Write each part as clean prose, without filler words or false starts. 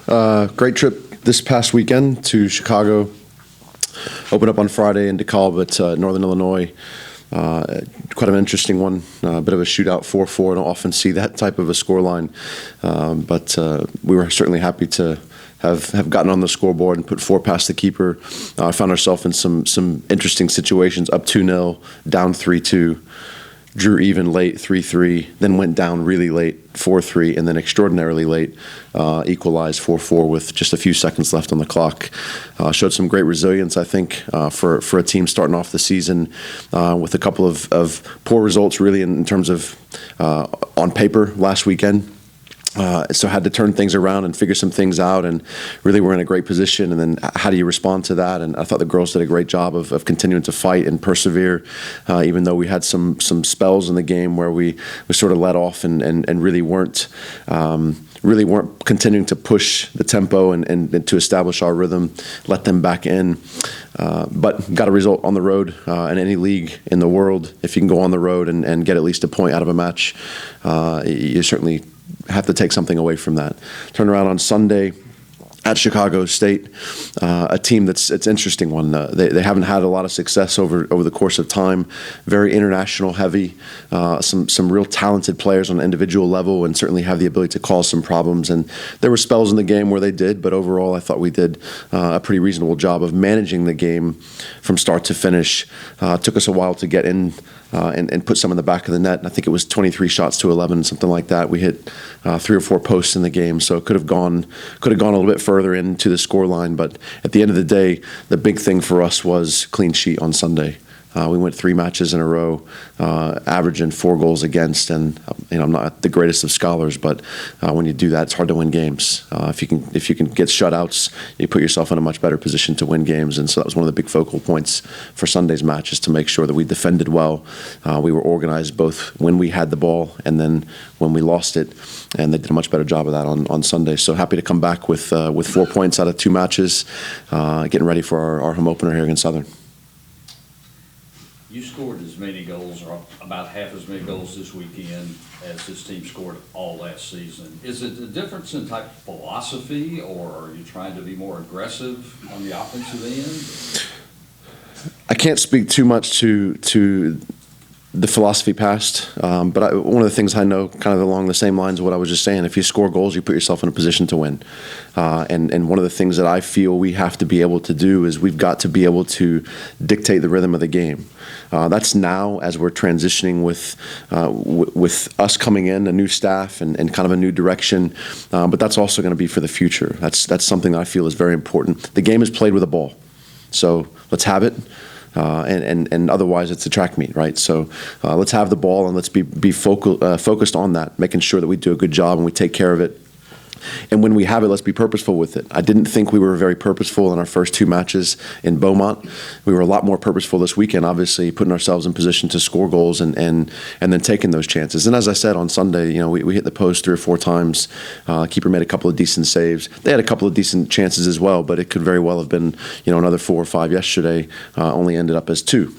Great trip this past weekend to Chicago. Opened up on Friday in DeKalb at Northern Illinois. Quite an interesting one, a bit of a shootout 4-4. I don't often see that type of a scoreline, but we were certainly happy to have gotten on the scoreboard and put 4 past the keeper. Found ourselves in some interesting situations, up 2-0, down 3-2. Drew even late 3-3, then went down really late 4-3, and then extraordinarily late equalized 4-4 with just a few seconds left on the clock. Showed some great resilience, I think, for a team starting off the season with a couple of poor results, really, in terms of on paper last weekend. So had to turn things around and figure some things out, and really we're in a great position. And then how do you respond to that? And I thought the girls did a great job of continuing to fight and persevere, even though we had some spells in the game where we sort of let off and really weren't continuing to push the tempo and to establish our rhythm, let them back in. But got a result on the road in any league in the world. If you can go on the road and get at least a point out of a match, you certainly have to take something away from that. Turn around on Sunday at Chicago State, a team it's an interesting one. They haven't had a lot of success over the course of time. Very international heavy, some real talented players on an individual level, and certainly have the ability to cause some problems. And there were spells in the game where they did, but overall I thought we did a pretty reasonable job of managing the game from start to finish. Took us a while to get in and put some in the back of the net. I think it was 23 shots to 11, something like that. We hit 3 or 4 posts in the game, so it could have gone a little bit further into the score line. But at the end of the day, the big thing for us was clean sheet on Sunday. We went 3 matches in a row, averaging 4 goals against, and I'm not the greatest of scholars, but when you do that, it's hard to win games. If you can get shutouts, you put yourself in a much better position to win games, and so that was one of the big focal points for Sunday's match, is to make sure that we defended well. We were organized both when we had the ball and then when we lost it, and they did a much better job of that on Sunday. So happy to come back with 4 points out of 2 matches, getting ready for our home opener here against Southern. You scored as many goals, or about half as many goals this weekend as this team scored all last season. Is it a difference in type of philosophy, or are you trying to be more aggressive on the offensive end? I can't speak too much to the philosophy past, but one of the things I know, kind of along the same lines of what I was just saying, if you score goals, you put yourself in a position to win. And one of the things that I feel we have to be able to do is we've got to be able to dictate the rhythm of the game. That's now as we're transitioning with us coming in, a new staff and kind of a new direction, but that's also going to be for the future. That's something that I feel is very important. The game is played with a ball, so let's have it. And otherwise it's a track meet, right? So let's have the ball and let's be focused on that, making sure that we do a good job and we take care of it. And when we have it, let's be purposeful with it. I didn't think we were very purposeful in our first 2 matches in Beaumont. We were a lot more purposeful this weekend, obviously, putting ourselves in position to score goals and then taking those chances. And as I said on Sunday, we hit the post 3 or 4 times. Keeper made a couple of decent saves. They had a couple of decent chances as well, but it could very well have been another 4 or 5 yesterday. Only ended up as 2.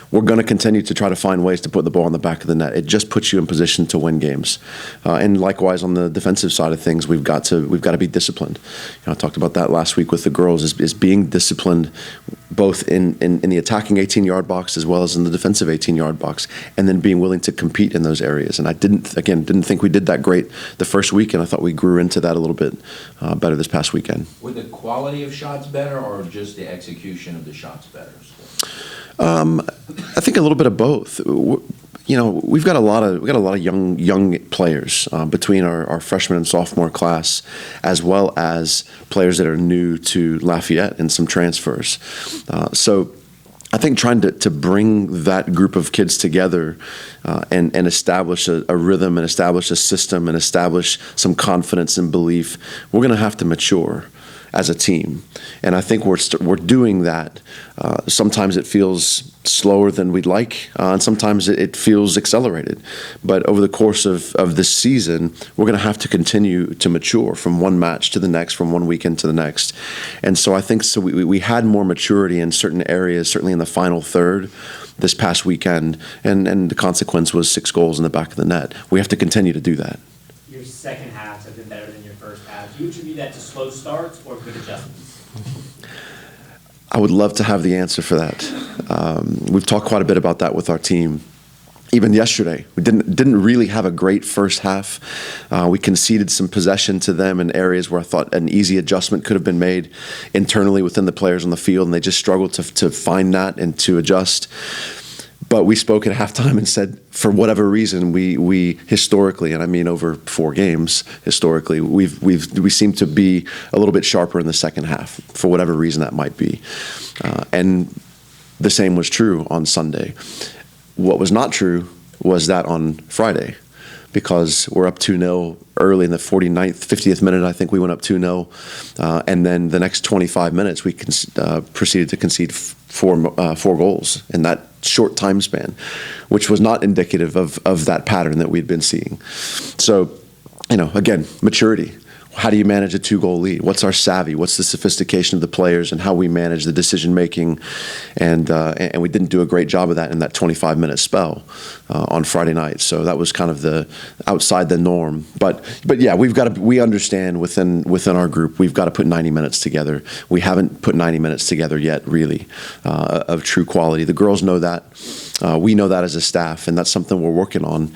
We're going to continue to try to find ways to put the ball in the back of the net. It just puts you in position to win games. And likewise, on the defensive side of things, we've got to be disciplined. I talked about that last week with the girls, is being disciplined both in the attacking 18-yard box as well as in the defensive 18-yard box, and then being willing to compete in those areas. And I didn't think we did that great the first week, and I thought we grew into that a little bit better this past weekend. Were the quality of shots better, or just the execution of the shots better? I think a little bit of both. We've got a lot of young players between our freshman and sophomore class, as well as players that are new to Lafayette and some transfers. So I think trying to bring that group of kids together and establish a rhythm and establish a system and establish some confidence and belief, we're going to have to mature as a team. And I think we're doing that. Sometimes it feels slower than we'd like, and sometimes it feels accelerated. But over the course of this season, we're going to have to continue to mature from one match to the next, from one weekend to the next. And so I think we had more maturity in certain areas, certainly in the final third this past weekend, and the consequence was 6 goals in the back of the net. We have to continue to do that. Your second halves have been better than your first first half. Do you attribute that to slow starts or quick adjustments? I would love to have the answer for that. We've talked quite a bit about that with our team. Even yesterday, we didn't really have a great first half. We conceded some possession to them in areas where I thought an easy adjustment could have been made internally within the players on the field, and they just struggled to find that and to adjust. But we spoke at halftime and said, for whatever reason, we historically, and I mean over 4 games historically, we seem to be a little bit sharper in the second half for whatever reason that might be, and the same was true on Sunday. What was not true was that on Friday, because we're up 2-0 early in the 49th, 50th minute, I think we went up 2-0. And then the next 25 minutes, we proceeded to concede four goals in that short time span, which was not indicative of that pattern that we'd been seeing. So, again, maturity. How do you manage a 2-goal lead? What's our savvy? What's the sophistication of the players and how we manage the decision making? And we didn't do a great job of that in that 25-minute spell on Friday night. So that was kind of the outside the norm. But yeah, we understand within our group we've got to put 90 minutes together. We haven't put 90 minutes together yet, really, of true quality. The girls know that. We know that as a staff, and that's something we're working on.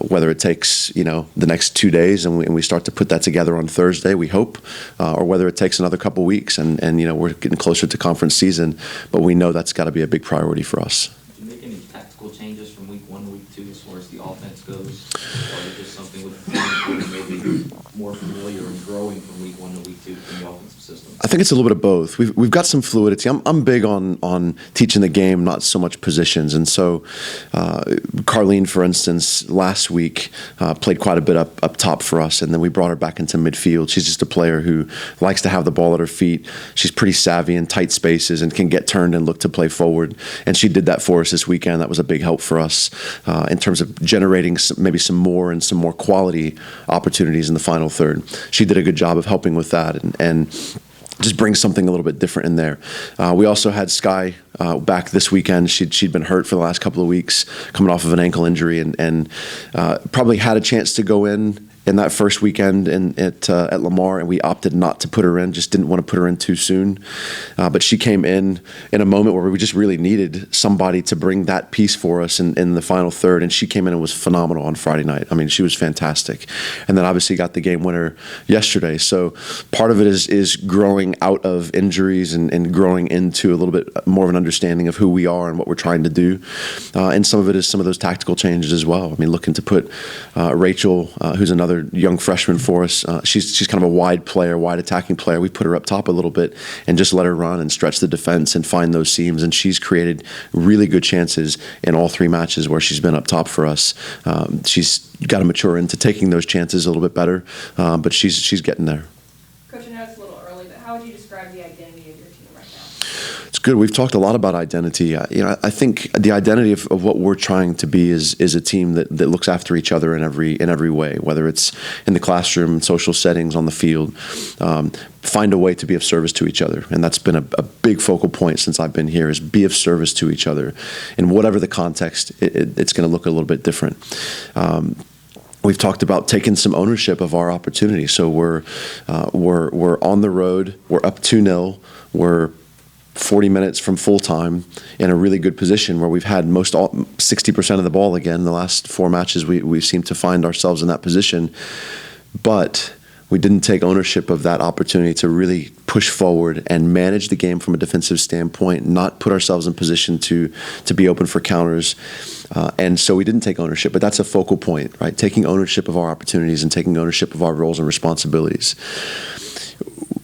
Whether it takes the next 2 days and we start to put that together on Thursday, we hope, or whether it takes another couple weeks and we're getting closer to conference season, but we know that's got to be a big priority for us. Did you make any tactical changes from week 1 to week 2 as far as the offense goes? Or is it just something with the team maybe more familiar and growing from week 1 to week 2 in the offensive system? I think it's a little bit of both. We've got some fluidity. I'm big on teaching the game, not so much positions. And so Carlene, for instance, last week played quite a bit up top for us, and then we brought her back into midfield. She's just a player who likes to have the ball at her feet. She's pretty savvy in tight spaces and can get turned and look to play forward. And she did that for us this weekend. That was a big help for us in terms of generating maybe some more quality opportunities in the final third. She did a good job of helping with that and just brings something a little bit different in there. We also had Sky back this weekend. She'd been hurt for the last couple of weeks, coming off of an ankle injury, and probably had a chance to go in that first weekend at Lamar, and we opted not to put her in, just didn't want to put her in too soon. But she came in a moment where we just really needed somebody to bring that piece for us in the final third, and she came in and was phenomenal on Friday night. I mean, she was fantastic. And then obviously got the game winner yesterday. So part of it is growing out of injuries and growing into a little bit more of an understanding of who we are and what we're trying to do. And some of it is some of those tactical changes as well. I mean, looking to put Rachel, who's another young freshman for us. She's kind of a wide attacking player. We put her up top a little bit and just let her run and stretch the defense and find those seams. And she's created really good chances in all 3 matches where she's been up top for us. She's got to mature into taking those chances a little bit better, but she's getting there. Coach, I know it's a little early, but how would you describe the identity of your team right now? It's good. We've talked a lot about identity. I think the identity of what we're trying to be is a team that looks after each other in every way, whether it's in the classroom, social settings, on the field. Find a way to be of service to each other, and that's been a big focal point since I've been here. Is be of service to each other, in whatever the context. It's going to look a little bit different. We've talked about taking some ownership of our opportunity. So we're on the road. We're up 2-0. We're 40 minutes from full time in a really good position where we've had 60% of the ball again. The last 4 matches, we seem to find ourselves in that position. But we didn't take ownership of that opportunity to really push forward and manage the game from a defensive standpoint, not put ourselves in position to be open for counters. And so we didn't take ownership, but that's a focal point, right? Taking ownership of our opportunities and taking ownership of our roles and responsibilities.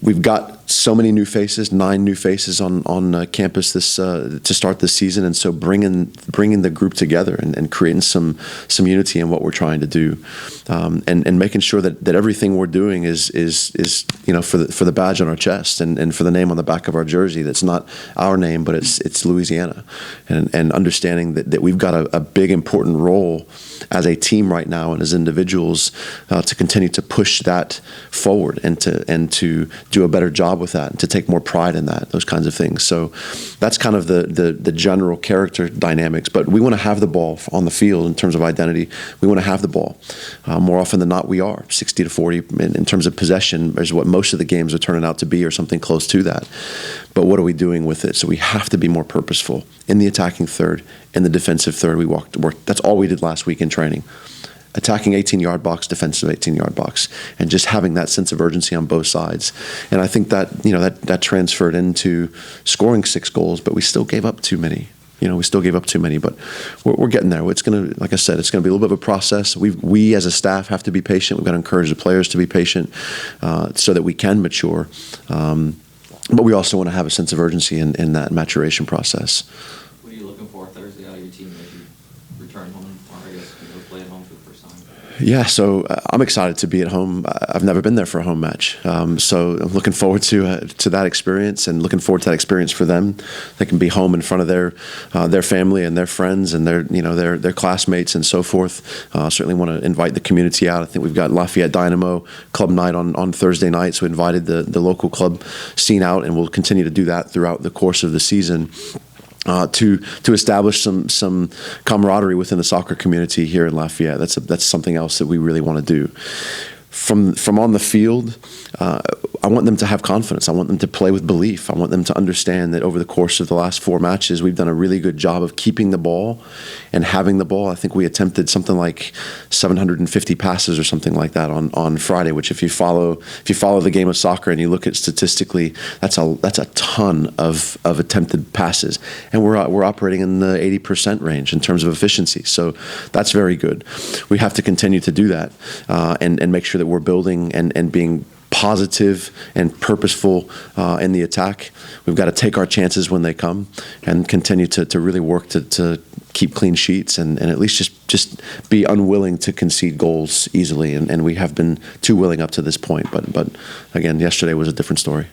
We've got so many new faces, 9 new faces on campus to start this season, and so bringing the group together and creating some unity in what we're trying to do, and making sure that everything we're doing is for the badge on our chest and for the name on the back of our jersey. That's not our name, but it's Louisiana, and understanding that we've got a big important role as a team right now and as individuals to continue to push that forward and to do a better job with that, and to take more pride in that, those kinds of things. So that's kind of the general character dynamics. But we want to have the ball on the field in terms of identity. We want to have the ball. More often than not, we are 60 to 40 in terms of possession is what most of the games are turning out to be, or something close to that. But what are we doing with it? So we have to be more purposeful in the attacking third, in the defensive third. We worked. That's all we did last week in training. Attacking 18-yard box, defensive 18-yard box, and just having that sense of urgency on both sides. And I think that that transferred into scoring 6 goals, but we still gave up too many. We still gave up too many, but we're getting there. It's going to, like I said, it's going to be a little bit of a process. We as a staff have to be patient. We've got to encourage the players to be patient so that we can mature. But we also want to have a sense of urgency in that maturation process. What are you looking for Thursday out of your team as you return home, or I guess play at home for the first time? Yeah, so I'm excited to be at home. I've never been there for a home match, so I'm looking forward to that experience, and looking forward to that experience for them. They can be home in front of their family and their friends and their classmates and so forth. Certainly want to invite the community out. I think we've got Lafayette Dynamo Club Night on Thursday night, so we invited the local club scene out, and we'll continue to do that throughout the course of the season. To establish some camaraderie within the soccer community here in Lafayette. That's something else that we really want to do. From on the field, I want them to have confidence. I want them to play with belief. I want them to understand that over the course of the last 4 matches, we've done a really good job of keeping the ball and having the ball. I think we attempted something like 750 passes or something like that on Friday, which if you follow the game of soccer and you look at statistically, that's a ton of attempted passes. And we're operating in the 80% range in terms of efficiency. So that's very good. We have to continue to do that and make sure that we're building and being positive and purposeful in the attack. We've got to take our chances when they come and continue to really work to keep clean sheets and at least just be unwilling to concede goals easily. And we have been too willing up to this point. But again, yesterday was a different story.